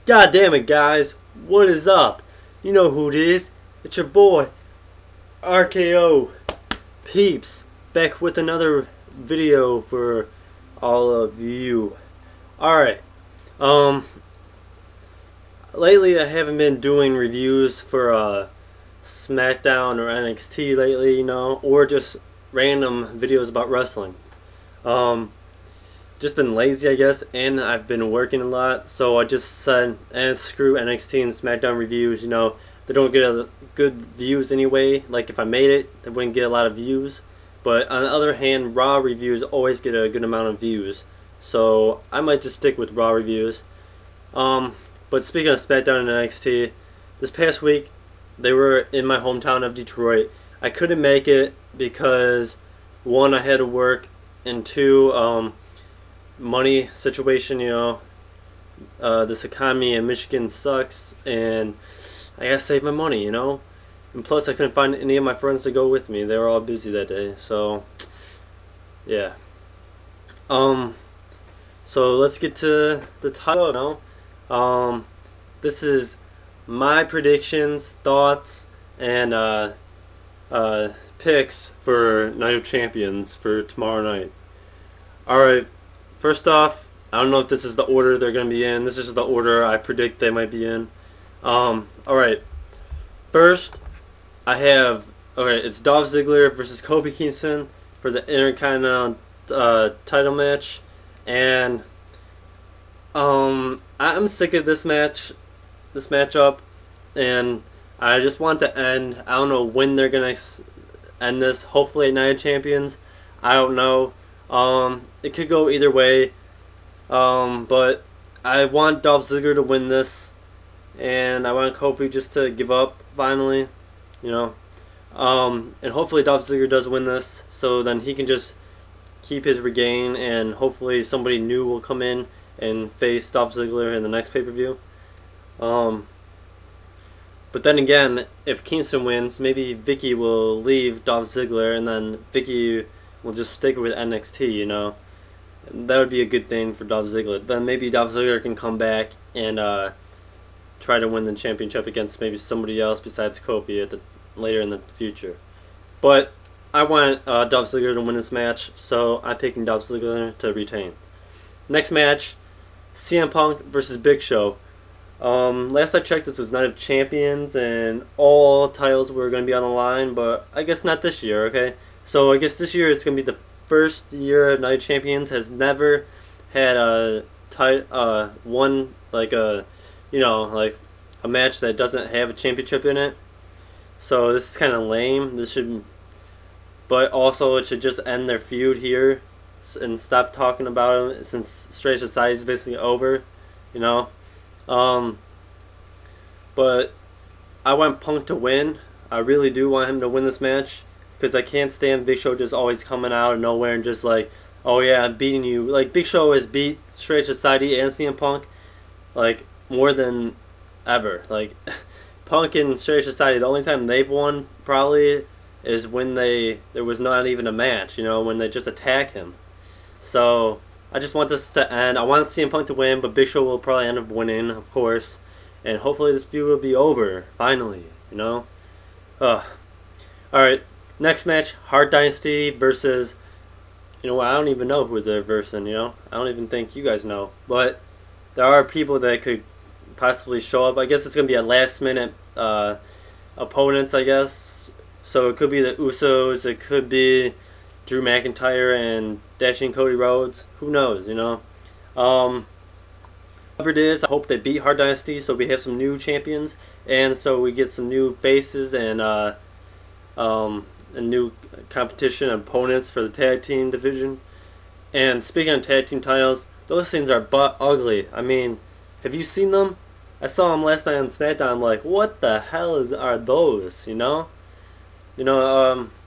God damn it, guys. What is up? You know who it is. It's your boy, RKO Peeps, back with another video for all of you. Alright. Lately I haven't been doing reviews for SmackDown or NXT lately, you know, or just random videos about wrestling. Just been lazy, I guess, and I've been working a lot, so I just said, screw NXT and SmackDown reviews, you know, they don't get good views anyway. Like if I made it, they wouldn't get a lot of views, but on the other hand, Raw reviews always get a good amount of views, so I might just stick with Raw reviews. But speaking of SmackDown and NXT, this past week, they were in my hometown of Detroit. I couldn't make it because, one, I had to work, and two, money situation, you know, this economy in Michigan sucks, and I gotta save my money, you know, and plus I couldn't find any of my friends to go with me. They were all busy that day, so yeah. So let's get to the title now. This is my predictions, thoughts, and picks for Night of Champions for tomorrow night. Alright, first off, I don't know if this is the order they're going to be in. This is the order I predict they might be in. Alright, first I have, it's Dolph Ziggler versus Kofi Kingston for the Intercontinental title match, and I'm sick of this matchup, and I just want to end. I don't know when they're gonna end this. Hopefully at Night of Champions. I don't know. It could go either way. But I want Dolph Ziggler to win this, and I want Kofi just to give up finally, you know. And hopefully Dolph Ziggler does win this, so then he can just keep his regain, and hopefully somebody new will come in and face Dolph Ziggler in the next pay-per-view. But then again, if Kingston wins, maybe Vicky will leave Dolph Ziggler, and then Vicky will just stick with NXT, you know. That would be a good thing for Dolph Ziggler. Then maybe Dolph Ziggler can come back and try to win the championship against maybe somebody else besides Kofi later in the future. But I want Dolph Ziggler to win this match, so I'm picking Dolph Ziggler to retain. Next match, CM Punk versus Big Show. Last I checked, this was Night of Champions, and all titles were going to be on the line, but I guess not this year, okay? So I guess this year it's going to be the first year of Night of Champions has never had a one, like a, you know, like a match that doesn't have a championship in it. So this is kind of lame. This should, but also it should just end their feud here and stop talking about it, since Straight Society is basically over, you know. But I want Punk to win. I really do want him to win this match, because I can't stand Big Show just always coming out of nowhere and just like, oh yeah, I'm beating you. Like, Big Show has beat Straight Society and CM Punk like more than ever. Like, Punk and Straight Society, the only time they've won probably is when there was not even a match, you know, when they just attack him. So I just want this to end. I want CM Punk to win, but Big Show will probably end up winning, of course. And hopefully this feud will be over, finally, you know. Alright, next match, Hart Dynasty versus, you know what, I don't even know who they're versing, you know. I don't even think you guys know. But there are people that could possibly show up. I guess it's going to be a last minute opponents, I guess. So it could be the Usos, it could be Drew McIntyre and Dashing Cody Rhodes. Who knows, you know. Whatever it is, I hope they beat Hart Dynasty so we have some new champions, and so we get some new faces and new competition opponents for the tag team division. And speaking of tag team titles, those things are butt ugly. I mean, have you seen them? I saw them last night on SmackDown. I'm like, what the hell are those? You know,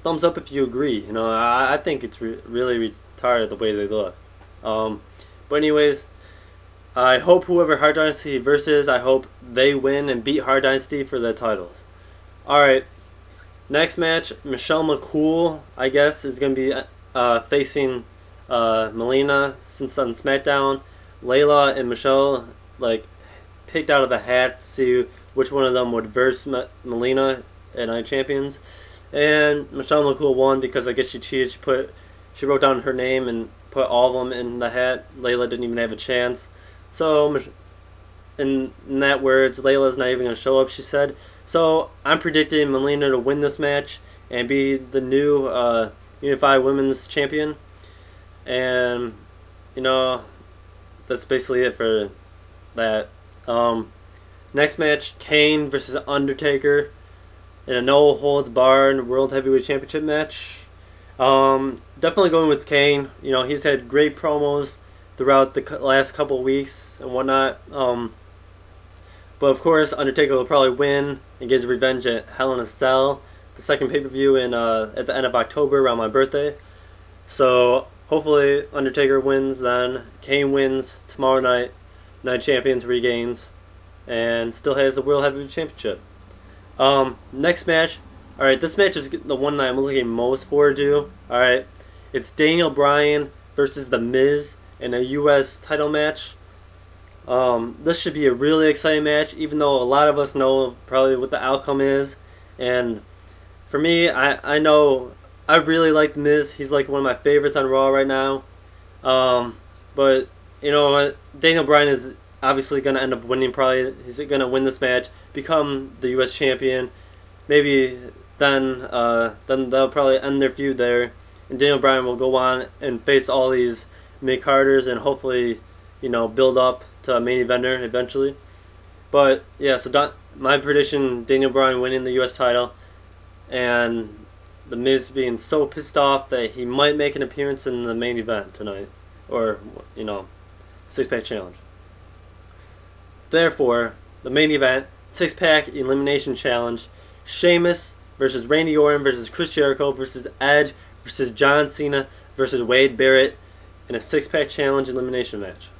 thumbs up if you agree. You know, I think it's really retarded the way they look. But anyways, I hope whoever Hart Dynasty versus, I hope they win and beat Hart Dynasty for their titles. Alright, next match, Michelle McCool, I guess, is going to be facing Melina, since on SmackDown, Layla and Michelle, like, picked out of a hat to see which one of them would verse Melina at Night Champions. And Michelle McCool won because I guess she cheated. She wrote down her name and put all of them in the hat. Layla didn't even have a chance. So, in that words, Layla's not even going to show up, she said. So, I'm predicting Melina to win this match and be the new Unified Women's Champion. And, you know, that's basically it for that. Next match, Kane versus Undertaker in a no-holds-barred World Heavyweight Championship match. Definitely going with Kane. You know, he's had great promos throughout the last couple of weeks and whatnot. But of course, Undertaker will probably win and get his revenge at Hell in a Cell, the second pay-per-view at the end of October around my birthday. So hopefully Undertaker wins then. Kane wins tomorrow night. Night Champions regains and still has the World Heavyweight Championship. Next match. Alright, this match is the one that I'm looking most forward to. Alright, it's Daniel Bryan versus The Miz in a U.S. title match. This should be a really exciting match, even though a lot of us know probably what the outcome is. And for me, I know I really like The Miz. He's like one of my favorites on Raw right now. But you know what? Daniel Bryan is obviously going to end up winning. Probably he's going to win this match, become the U.S. champion. Maybe then they'll probably end their feud there, and Daniel Bryan will go on and face all these mid-carders and hopefully, you know, build up to a main eventer eventually. But yeah, so my prediction: Daniel Bryan winning the U.S. title, and The Miz being so pissed off that he might make an appearance in the main event tonight, or you know, six-pack challenge. Therefore, the main event, six-pack elimination challenge: Sheamus versus Randy Orton versus Chris Jericho versus Edge versus John Cena versus Wade Barrett in a six-pack challenge elimination match.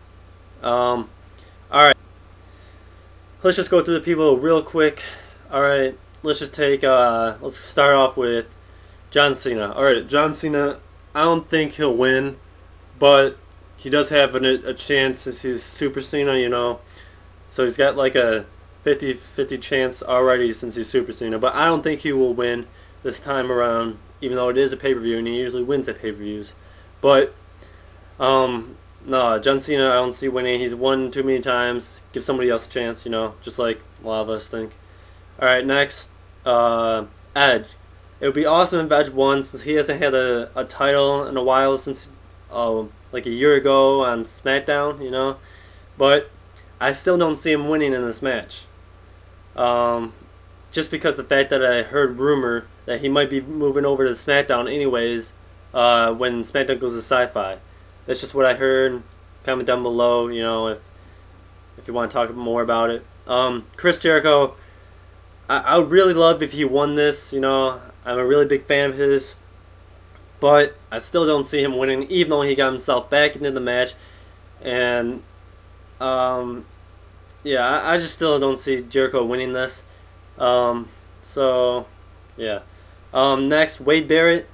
Alright. Let's just go through the people real quick. Alright, let's just take, let's start off with John Cena. Alright, John Cena, I don't think he'll win, but he does have a chance since he's Super Cena, you know. So he's got like a 50-50 chance already since he's Super Cena, but I don't think he will win this time around, even though it is a pay-per-view and he usually wins at pay-per-views. But no, John Cena I don't see winning. He's won too many times. Give somebody else a chance, you know, just like a lot of us think. Alright, next, Edge. It would be awesome if Edge won, since he hasn't had a title in a while, since like a year ago on SmackDown, you know. But I still don't see him winning in this match. Just because the fact that I heard rumor that he might be moving over to SmackDown anyways when SmackDown goes to Sci-Fi. That's just what I heard. Comment down below, you know, if you want to talk more about it. Chris Jericho, I would really love if he won this, you know. I'm a really big fan of his. But I still don't see him winning, even though he got himself back into the match. And yeah, I just still don't see Jericho winning this. So yeah. Next, Wade Barrett.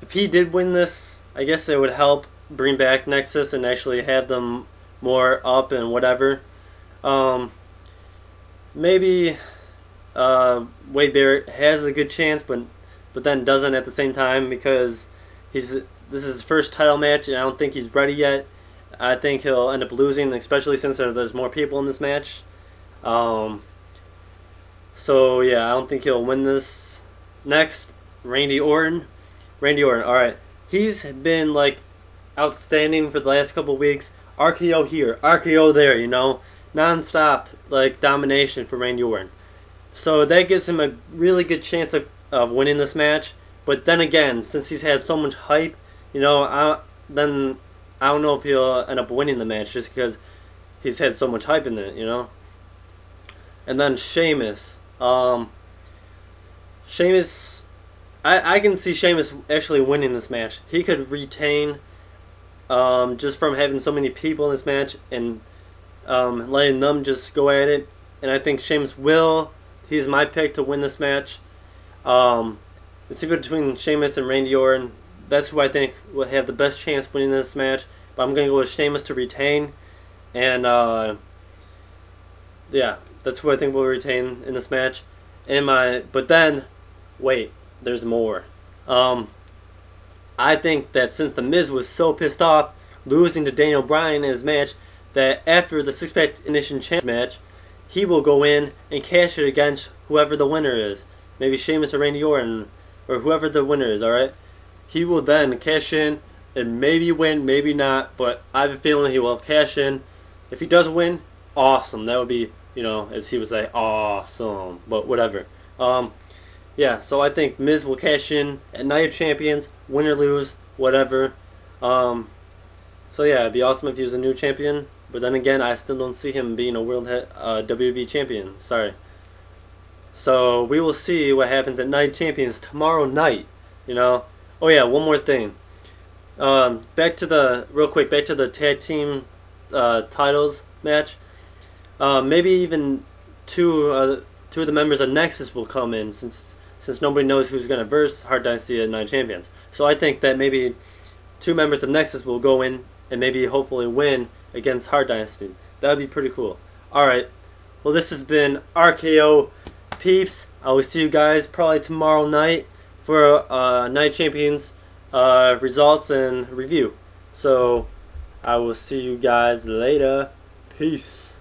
If he did win this, I guess it would help bring back Nexus and actually have them more up and whatever. Maybe Wade Barrett has a good chance, but then doesn't at the same time, because this is his first title match and I don't think he's ready yet. I think he'll end up losing, especially since there's more people in this match. So yeah, I don't think he'll win this. Next, Randy Orton. Randy Orton, alright. He's been like outstanding for the last couple of weeks. RKO here, RKO there, you know. Non-stop like domination for Randy Orton. So that gives him a really good chance of winning this match. But then again, since he's had so much hype, you know, I don't know if he'll end up winning the match just because he's had so much hype in it, you know. And then Sheamus. Sheamus, I can see Sheamus actually winning this match. He could retain just from having so many people in this match and letting them just go at it. And I think Sheamus will. He's my pick to win this match. It's either between Sheamus and Randy Orton. That's who I think will have the best chance winning this match. But I'm going to go with Sheamus to retain. And yeah, that's who I think will retain in this match. But then, wait, there's more. I think that since The Miz was so pissed off losing to Daniel Bryan in his match, that after the six-pack Ignition Challenge match, he will go in and cash it against whoever the winner is. Maybe Sheamus or Randy Orton, or whoever the winner is, alright? He will then cash in and maybe win, maybe not, but I have a feeling he will cash in. If he does win, awesome. That would be, you know, as he would say, awesome. But whatever. Yeah, so I think Miz will cash in at Night of Champions, win or lose, whatever. So yeah, it'd be awesome if he was a new champion. But then again, I still don't see him being a WWE champion. Sorry. So we will see what happens at Night of Champions tomorrow night. You know. Oh yeah, one more thing. Back to the tag team titles match. Maybe even two of the members of Nexus will come in since nobody knows who's gonna verse Hart Dynasty at Night of Champions. So I think that maybe two members of Nexus will go in and maybe hopefully win against Hart Dynasty. That would be pretty cool. Alright, well this has been RKO Peeps. I will see you guys probably tomorrow night for Night Champions results and review. So I will see you guys later. Peace.